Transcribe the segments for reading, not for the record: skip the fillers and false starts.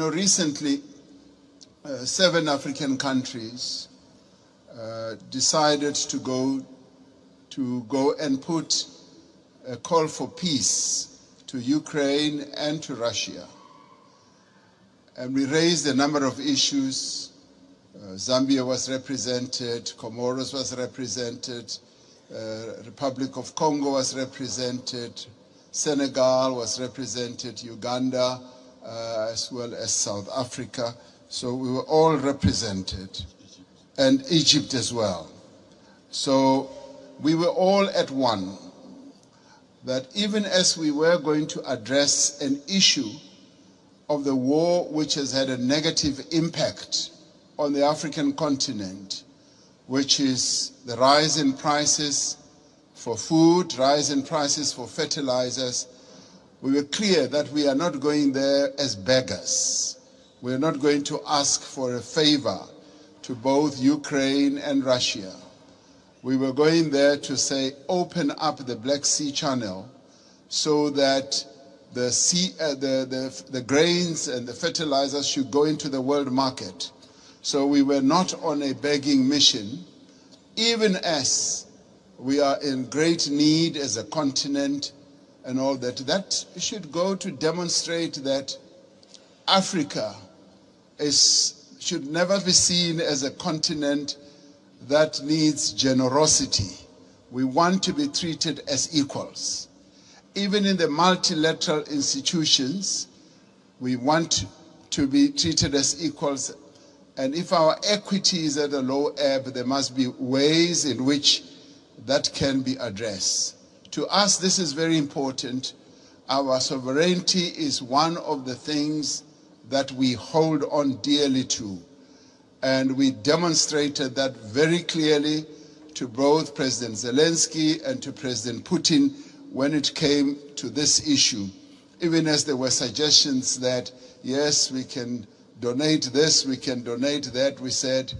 recently 7 African countries decided to go and put a call for peace to Ukraine and to Russia. And we raised a number of issues. Zambia was represented, Comoros was represented, Republic of Congo was represented, Senegal was represented, Uganda, as well as South Africa. So we were all represented, and Egypt as well. So we were all at one, that even as we were going to address an issue of the war which has had a negative impact on the African continent, which is the rise in prices for food, rise in prices for fertilizers, we were clear that we are not going there as beggars. We are not going to ask for a favor to both Ukraine and Russia. We were going there to say, open up the Black Sea Channel so that the grains and the fertilizers should go into the world market. So we were not on a begging mission, even as we are in great need as a continent and all that. That should go to demonstrate that Africa should never be seen as a continent that needs generosity. We want to be treated as equals. Even in the multilateral institutions, we want to be treated as equals. And if our equity is at a low ebb, there must be ways in which that can be addressed. To us, this is very important. Our sovereignty is one of the things that we hold on dearly to. And we demonstrated that very clearly to both President Zelensky and to President Putin when it came to this issue. Even as there were suggestions that, yes, we can donate this, we can donate that, we said,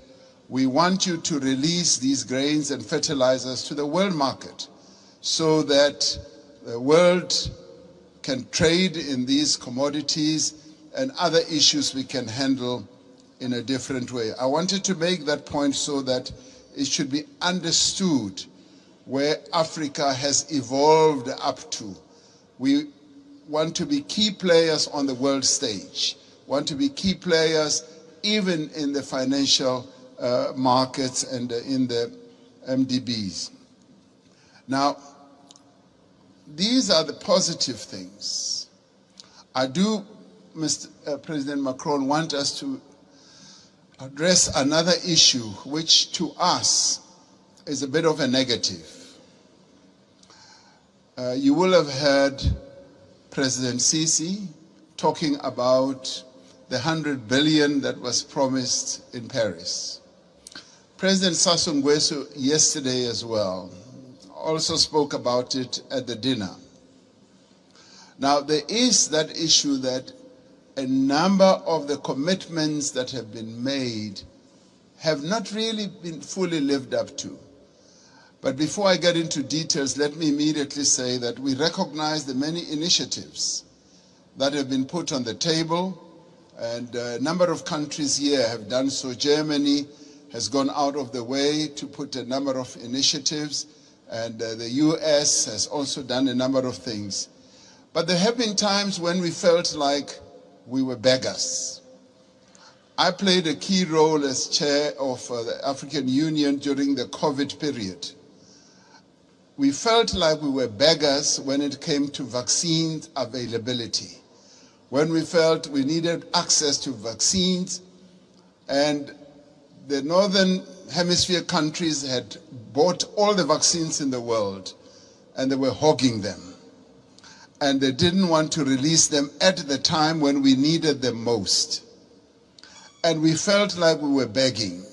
we want you to release these grains and fertilizers to the world market so that the world can trade in these commodities and other issues we can handle in a different way. I wanted to make that point so that it should be understood where Africa has evolved up to. We want to be key players on the world stage, want to be key players even in the financial markets and in the MDBs. Now, these are the positive things. I do, Mr. President Macron, want us to address another issue which to us is a bit of a negative. You will have heard President Sisi talking about the 100 billion that was promised in Paris. President Sassou Nguesso yesterday as well also spoke about it at the dinner. Now there is that issue that a number of the commitments that have been made have not really been fully lived up to. But before I get into details, let me immediately say that we recognize the many initiatives that have been put on the table, and a number of countries here have done so. Germany has gone out of the way to put a number of initiatives, and the US has also done a number of things. But there have been times when we felt like we were beggars. I played a key role as chair of the African Union during the COVID period. We felt like we were beggars when it came to vaccine availability, when we felt we needed access to vaccines, and the Northern Hemisphere countries had bought all the vaccines in the world, and they were hogging them. And they didn't want to release them at the time when we needed them most. And we felt like we were begging.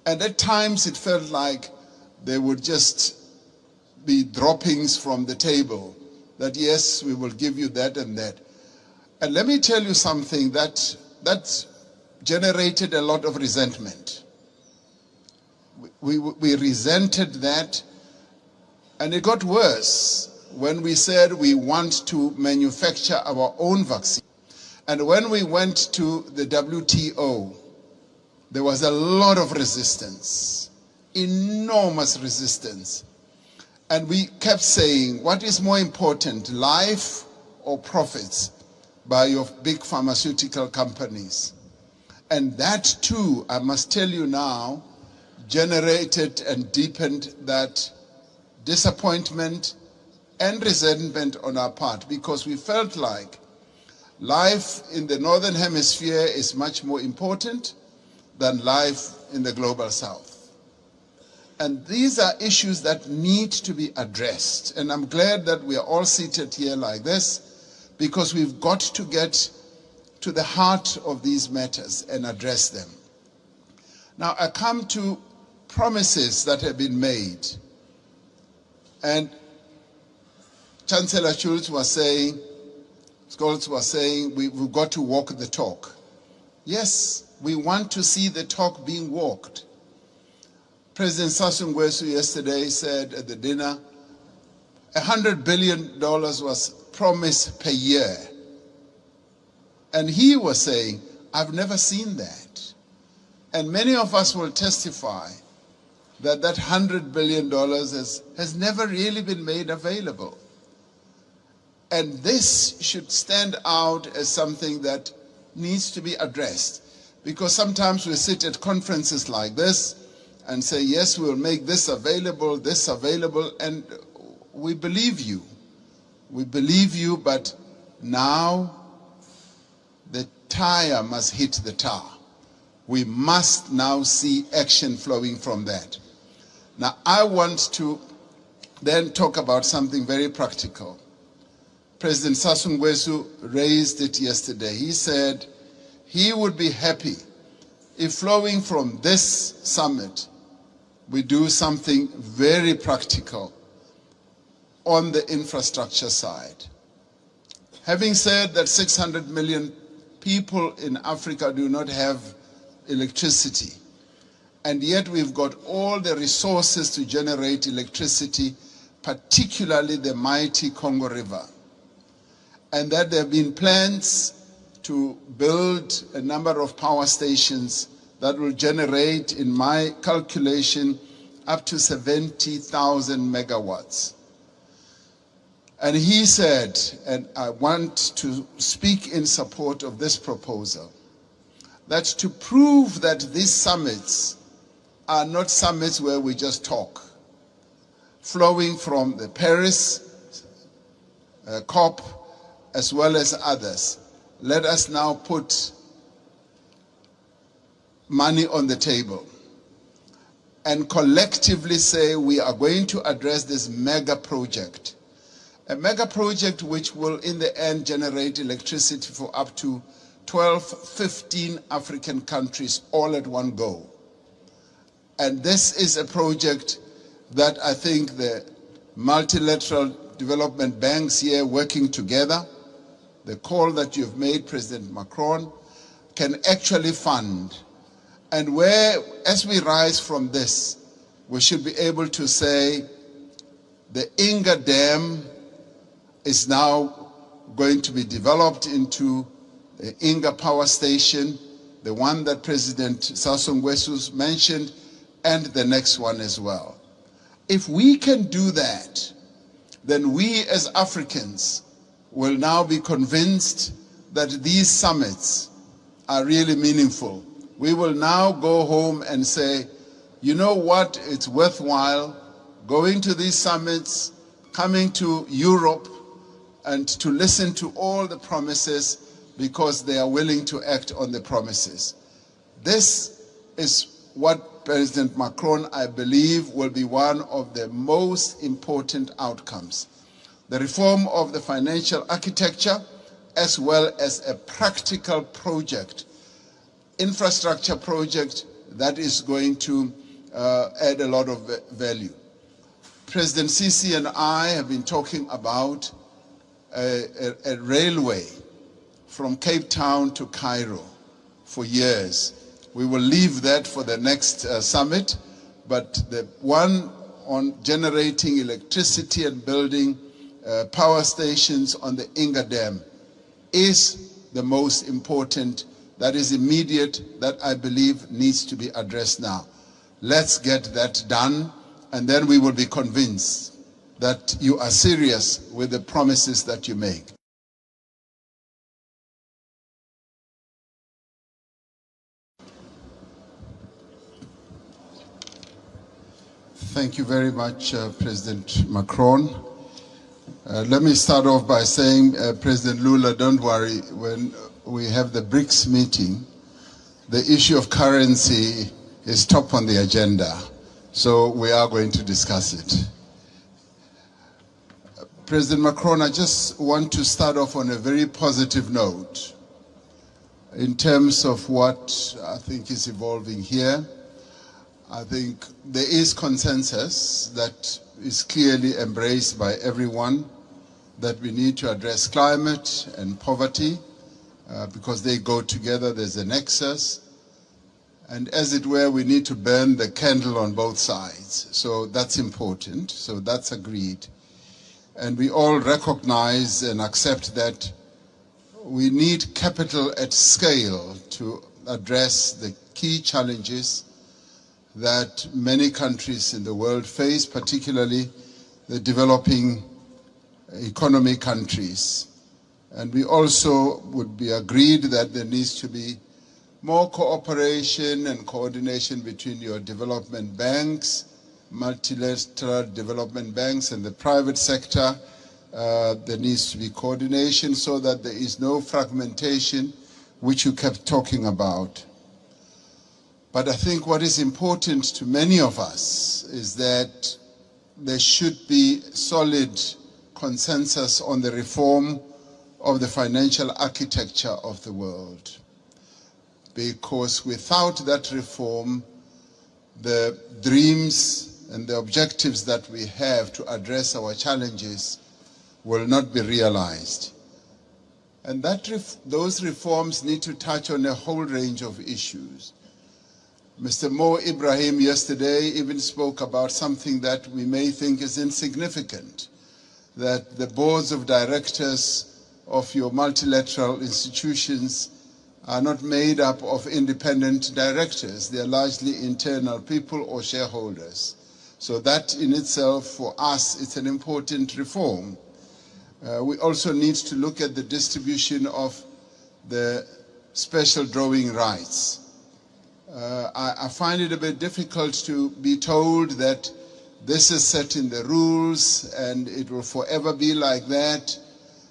And at times it felt like they would just be droppings from the table, that yes, we will give you that and that. And let me tell you something that generated a lot of resentment. We resented that, and it got worse when we said we want to manufacture our own vaccine. And when we went to the WTO, there was a lot of resistance, enormous resistance. And we kept saying, what is more important, life or profits by your big pharmaceutical companies? And that too, I must tell you now, generated and deepened that disappointment and resentment on our part, because we felt like life in the Northern Hemisphere is much more important than life in the global South. And these are issues that need to be addressed. And I'm glad that we are all seated here like this, because we've got to get to the heart of these matters and address them. Now, I come to promises that have been made. And Chancellor Scholz was saying, we've got to walk the talk. Yes, we want to see the talk being walked. President Sassou Nguesso yesterday said at the dinner, $100 billion was promised per year. And he was saying, I've never seen that. And many of us will testify that that $100 billion has never really been made available. And this should stand out as something that needs to be addressed. Because sometimes we sit at conferences like this and say, yes, we'll make this available, and we believe you. We believe you, but now the tire must hit the tar. We must now see action flowing from that. Now, I want to then talk about something very practical. President Sassou Nguesso raised it yesterday. He said he would be happy if flowing from this summit, we do something very practical on the infrastructure side. Having said that 600 million people in Africa do not have electricity, and yet we've got all the resources to generate electricity, particularly the mighty Congo River, and that there have been plans to build a number of power stations that will generate, in my calculation, up to 70,000 megawatts. And he said, and I want to speak in support of this proposal, that to prove that these summits are not summits where we just talk, flowing from the Paris COP as well as others, let us now put money on the table and collectively say we are going to address this mega project. A mega project which will in the end generate electricity for up to 12, 15 African countries all at one go. And this is a project that I think the multilateral development banks here working together, the call that you've made, President Macron, can actually fund. And where, as we rise from this, we should be able to say the Inga Dam is now going to be developed into the Inga Power Station, the one that President Sassou Nguesso mentioned, and the next one as well. If we can do that, then we as Africans will now be convinced that these summits are really meaningful. We will now go home and say, you know what, it's worthwhile going to these summits, coming to Europe, and to listen to all the promises because they are willing to act on the promises. This is what President Macron, I believe, will be one of the most important outcomes. The reform of the financial architecture, as well as a practical project, infrastructure project that is going to add a lot of value. President Sisi and I have been talking about a railway from Cape Town to Cairo for years. We will leave that for the next summit, but the one on generating electricity and building power stations on the Inga Dam is the most important, that is immediate, that I believe needs to be addressed now. Let's get that done, and then we will be convinced that you are serious with the promises that you make. Thank you very much, President Macron. Let me start off by saying, President Lula, don't worry, when we have the BRICS meeting, the issue of currency is top on the agenda, so we are going to discuss it. President Macron, I just want to start off on a very positive note in terms of what I think is evolving here. I think there is consensus that is clearly embraced by everyone that we need to address climate and poverty because they go together, there's a nexus. And as it were, we need to burn the candle on both sides. So that's important, so that's agreed. And we all recognize and accept that we need capital at scale to address the key challenges that many countries in the world face, particularly the developing economy countries. And we also would be agreed that there needs to be more cooperation and coordination between your development banks, multilateral development banks, and the private sector. There needs to be coordination so that there is no fragmentation, which you kept talking about. But I think what is important to many of us is that there should be solid consensus on the reform of the financial architecture of the world. Because without that reform, the dreams and the objectives that we have to address our challenges will not be realized. And those reforms need to touch on a whole range of issues. Mr. Mo Ibrahim yesterday even spoke about something that we may think is insignificant, that the boards of directors of your multilateral institutions are not made up of independent directors. They are largely internal people or shareholders. So that in itself, for us, it's an important reform. We also need to look at the distribution of the special drawing rights. I find it a bit difficult to be told that this is set in the rules and it will forever be like that,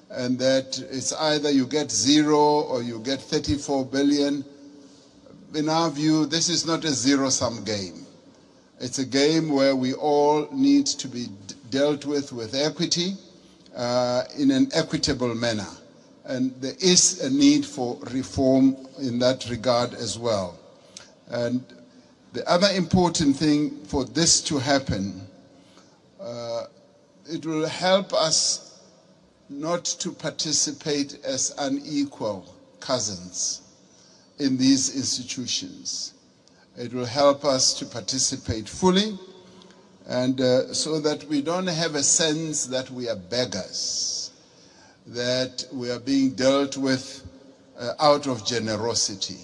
and that it's either you get 0 or you get 34 billion. In our view, this is not a zero-sum game. It's a game where we all need to be dealt with equity in an equitable manner. And there is a need for reform in that regard as well. And the other important thing for this to happen, it will help us not to participate as unequal cousins in these institutions. It will help us to participate fully, and so that we don't have a sense that we are beggars, that we are being dealt with out of generosity.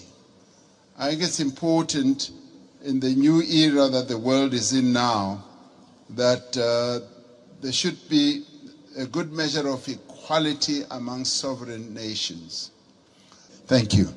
I think it's important in the new era that the world is in now that there should be a good measure of equality among sovereign nations. Thank you.